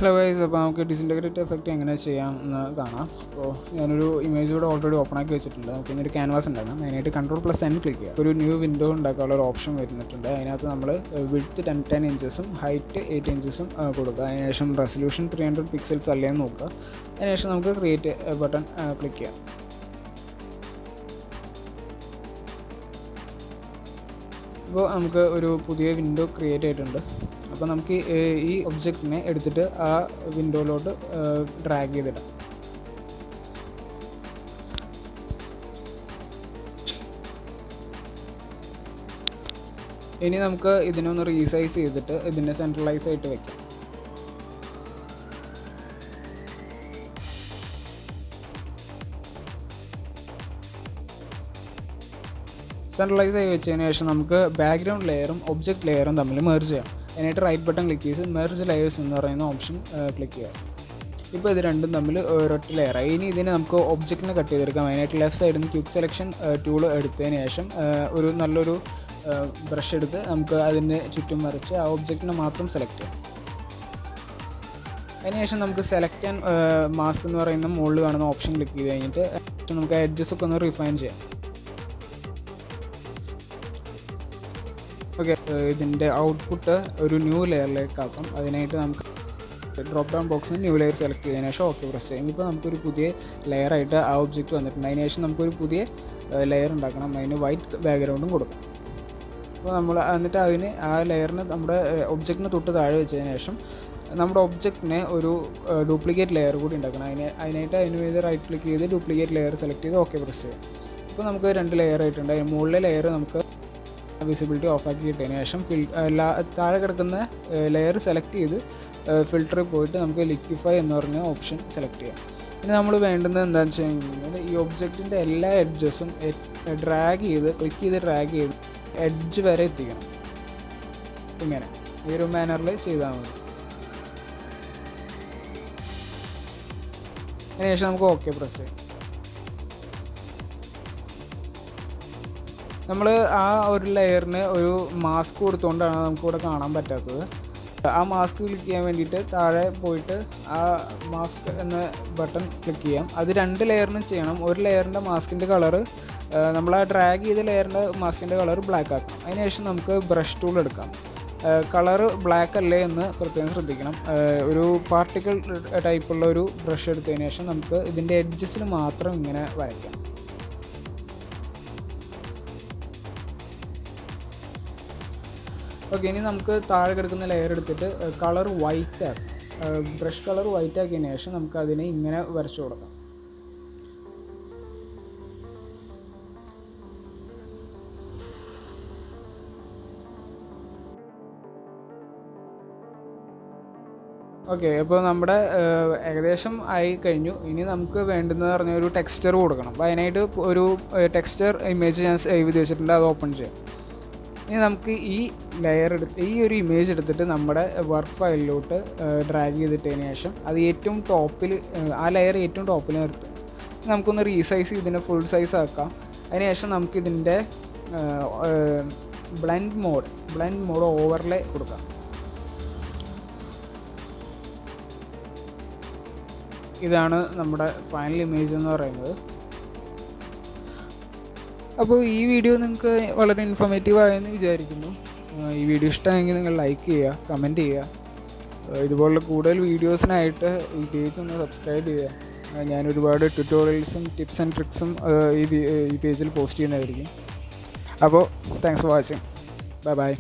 Hello guys, അപ്പോൾ നമുക്ക് disintegrate effect എങ്ങനെ ചെയ്യാം എന്ന് കാണാം. അപ്പോൾ ഞാനൊരു ഇമേജ് കൂടെ ഓൾറെഡി ഓപ്പൺ ആക്കി വെച്ചിട്ടുണ്ട്. നമുക്ക് ഇന്നൊരു ക്യാൻവാസ് ഉണ്ടാക്കാം. അതിനായിട്ട് Ctrl+N ക്ലിക്ക് ചെയ്യുക. ഒരു ന്യൂ വിൻഡോ ഉണ്ടാക്കാനുള്ള ഒരു ഓപ്ഷൻ വരുന്നിട്ടുണ്ട്. അതിനകത്ത് നമ്മൾ വിഡ്ത്ത് 10 ഇഞ്ചസും ഹൈറ്റ് 8 ഇഞ്ചസും കൊടുക്കുക. അതിനുശേഷം റെസൊല്യൂഷൻ 300 പിക്സൽസ് അല്ലേന്ന് നോക്കുക. അതിനുശേഷം നമുക്ക് ക്രിയേറ്റ് ബട്ടൺ ക്ലിക്ക് ചെയ്യാം. ഇപ്പോൾ നമുക്ക് ഒരു പുതിയ വിൻഡോ ക്രിയേറ്റ് ആയിട്ടുണ്ട്. അപ്പോൾ നമുക്ക് ഈ ഒബ്ജക്റ്റിനെ എടുത്തിട്ട് ആ വിൻഡോയിലോട്ട് ഡ്രാഗ് ചെയ്തിടാം. ഇനി നമുക്ക് ഇതിനൊന്ന് റീസൈസ് ചെയ്തിട്ട് ഇതിനെ സെൻട്രലൈസ് ആയിട്ട് വെക്കാം. സെൻട്രലൈസ് ആയി വെച്ചതിന് ശേഷം നമുക്ക് ബാക്ക്ഗ്രൗണ്ട് ലെയറും ഒബ്ജക്റ്റ് ലെയറും തമ്മിൽ മെർജ് ചെയ്യാം. അതിനായിട്ട് റൈറ്റ് ബട്ടൺ ക്ലിക്ക് ചെയ്ത് മെർജ് ലെയേഴ്സ് എന്ന് പറയുന്ന ഓപ്ഷൻ ക്ലിക്ക് ചെയ്യാം. ഇപ്പോൾ ഇത് രണ്ടും തമ്മിൽ ഒരൊറ്റ ലെയറായി. ഇനി ഇതിനെ നമുക്ക് ഒബ്ജക്റ്റിനെ കട്ട് ചെയ്തെടുക്കാം. അതിനായിട്ട് ലെഫ്റ്റ് സൈഡിൽ നിന്ന് ക്വിക്ക് സെലക്ഷൻ ടൂൾ എടുത്തതിന് ശേഷം ഒരു നല്ലൊരു ബ്രഷ് എടുത്ത് നമുക്ക് അതിന് ചുറ്റും വരച്ച് ആ ഒബ്ജക്റ്റിനെ മാത്രം സെലക്ട് ചെയ്യാം. അതിനുശേഷം നമുക്ക് സെലക്ട് ആൻഡ് മാസ്ക് എന്ന് പറയുന്ന മുകളിൽ കാണുന്ന ഓപ്ഷൻ ക്ലിക്ക് ചെയ്ത് കഴിഞ്ഞിട്ട് നമുക്ക് എഡ്ജസ് ഒക്കെ ഒന്ന് റിഫൈൻ ചെയ്യാം. ഓക്കെ, ഇതിൻ്റെ ഔട്ട്പുട്ട് ഒരു ന്യൂ ലെയറിലേക്ക് ആക്കാം. അതിനായിട്ട് നമുക്ക് ഡ്രോപ്പ് ഡൗൺ ബോക്സിൽ ന്യൂ ലെയർ സെലക്ട് ചെയ്തതിനു ശേഷം ഓക്കെ പ്രസ് ചെയ്യും. ഇപ്പോൾ നമുക്കൊരു പുതിയ ലെയറായിട്ട് ആ ഒബ്ജക്റ്റ് വന്നിട്ടുണ്ട്. അതിന് ശേഷം നമുക്കൊരു പുതിയ ലെയർ ഉണ്ടാക്കണം. അതിന് വൈറ്റ് ബാക്ക്ഗ്രൗണ്ടും കൊടുക്കണം. അപ്പോൾ നമ്മൾ എന്നിട്ട് ആ ലെയറിന് നമ്മുടെ ഒബ്ജക്റ്റിന് തൊട്ട് താഴെ വെച്ചതിന് ശേഷം നമ്മുടെ ഒബ്ജക്റ്റിനെ ഒരു ഡ്യൂപ്ലിക്കേറ്റ് ലെയർ കൂടി ഉണ്ടാക്കണം. അതിനായിട്ട് അതിന് വേണ്ടി റൈറ്റ് ക്ലിക്ക് ചെയ്ത് ഡ്യൂപ്ലിക്കേറ്റ് ലെയർ സെലക്ട് ചെയ്ത് ഓക്കെ പ്രസ് ചെയ്യും. ഇപ്പോൾ നമുക്ക് 2 ലെയർ ആയിട്ടുണ്ട്. അതിന് മുകളിലെ ലെയർ നമുക്ക് വിസിബിലിറ്റി ഓഫാക്കി ഇട്ടതിന് ശേഷം താഴെ കിടക്കുന്ന ലെയർ സെലക്ട് ചെയ്ത് ഫിൽറ്ററിൽ പോയിട്ട് നമുക്ക് ലിക്വിഫൈ എന്ന് പറഞ്ഞ ഓപ്ഷൻ സെലക്ട് ചെയ്യാം. ഇനി നമ്മൾ വേണ്ടുന്നത് എന്താണെന്ന് വെച്ച് കഴിഞ്ഞാൽ ഈ ഒബ്ജക്റ്റിൻ്റെ എല്ലാ എഡ്ജസും ക്ലിക്ക് ചെയ്ത് ഡ്രാഗ് ചെയ്ത് എഡ്ജ് വരെ എത്തിക്കണം. ഇങ്ങനെ ഈ ഒരു മാനറിൽ ചെയ്താൽ മതി. അതിനുശേഷം നമുക്ക് ഓക്കെ പ്രസ് ചെയ്യാം. നമ്മൾ ആ ഒരു ലെയറിന് ഒരു മാസ്ക് കൊടുത്തുകൊണ്ടാണ് നമുക്കിവിടെ കാണാൻ പറ്റാത്തത്. ആ മാസ്ക് ക്ലിക്ക് ചെയ്യാൻ വേണ്ടിയിട്ട് താഴെ പോയിട്ട് ആ മാസ്ക് എന്ന ബട്ടൺ ക്ലിക്ക് ചെയ്യാം. അത് 2 ലെയറിനും ചെയ്യണം. ഒരു ലെയറിൻ്റെ മാസ്കിൻ്റെ കളറ് നമ്മൾ ആ ഡ്രാഗ് ചെയ്ത ലെയറിൻ്റെ മാസ്കിൻ്റെ കളർ ബ്ലാക്ക് ആക്കാം. അതിനുശേഷം നമുക്ക് ബ്രഷ് ടൂൾ എടുക്കാം. കളറ് ബ്ലാക്ക് അല്ലേ എന്ന് പ്രത്യേകം ശ്രദ്ധിക്കണം. ഒരു പാർട്ടിക്കിൾ ടൈപ്പുള്ള ഒരു ബ്രഷ് എടുത്തതിന് ശേഷം നമുക്ക് ഇതിൻ്റെ എഡ്ജസിൽ മാത്രം ഇങ്ങനെ വരയ്ക്കാം. ഓക്കെ, ഇനി നമുക്ക് താഴെ കിടക്കുന്ന ലെയർ എടുത്തിട്ട് കളർ വൈറ്റ് ആക്കാം. ബ്രഷ് കളർ വൈറ്റ് ആക്കിയതിന് ശേഷം നമുക്ക് അതിനെ ഇങ്ങനെ വരച്ചു കൊടുക്കാം. ഓക്കെ, അപ്പോൾ നമ്മുടെ ഏകദേശം ആയി കഴിഞ്ഞു. ഇനി നമുക്ക് വേണ്ടുന്നത് പറഞ്ഞാൽ ഒരു ടെക്സ്ചർ കൊടുക്കണം. അപ്പോൾ അതിനായിട്ട് ഒരു ടെക്സ്ചർ ഇമേജ് ഞാൻ സേവ് ചെയ്ത് വെച്ചിട്ടുണ്ട്. അത് ഓപ്പൺ ചെയ്യാം. ഇനി നമുക്ക് ഈ ഒരു ഇമേജ് എടുത്തിട്ട് നമ്മുടെ വർക്ക് ഫയലിലോട്ട് ഡ്രാഗ് ചെയ്തിട്ടതിന് ശേഷം അത് ഏറ്റവും ടോപ്പിൽ ആ ലെയർ ഏറ്റവും ടോപ്പിൽ നിർത്തും. നമുക്കൊന്ന് റീസൈസ് ഇതിനെ ഫുൾ സൈസ് ആക്കാം. അതിനുശേഷം നമുക്കിതിൻ്റെ ബ്ലെൻഡ് മോഡ് ഓവർലേ കൊടുക്കാം. ഇതാണ് നമ്മുടെ ഫൈനൽ ഇമേജ് എന്ന് പറയുന്നത്. അപ്പോൾ ഈ വീഡിയോ നിങ്ങൾക്ക് വളരെ ഇൻഫോർമേറ്റീവ് ആയെന്ന് വിചാരിക്കുന്നു. ഈ വീഡിയോ ഇഷ്ടമായെങ്കിൽ നിങ്ങൾ ലൈക്ക് ചെയ്യുക, കമൻറ്റ് ചെയ്യുക. ഇതുപോലുള്ള കൂടുതൽ വീഡിയോസിനായിട്ട് ഈ പേജ് ഒന്ന് സബ്സ്ക്രൈബ് ചെയ്യുക. ഞാൻ ഒരുപാട് ട്യൂട്ടോറിയൽസും ടിപ്സ് ആൻഡ് ട്രിക്സും ഈ പേജിൽ പോസ്റ്റ് ചെയ്യുന്നതായിരിക്കും. അപ്പോൾ താങ്ക്സ് ഫോർ വാച്ചിങ്. ബൈ.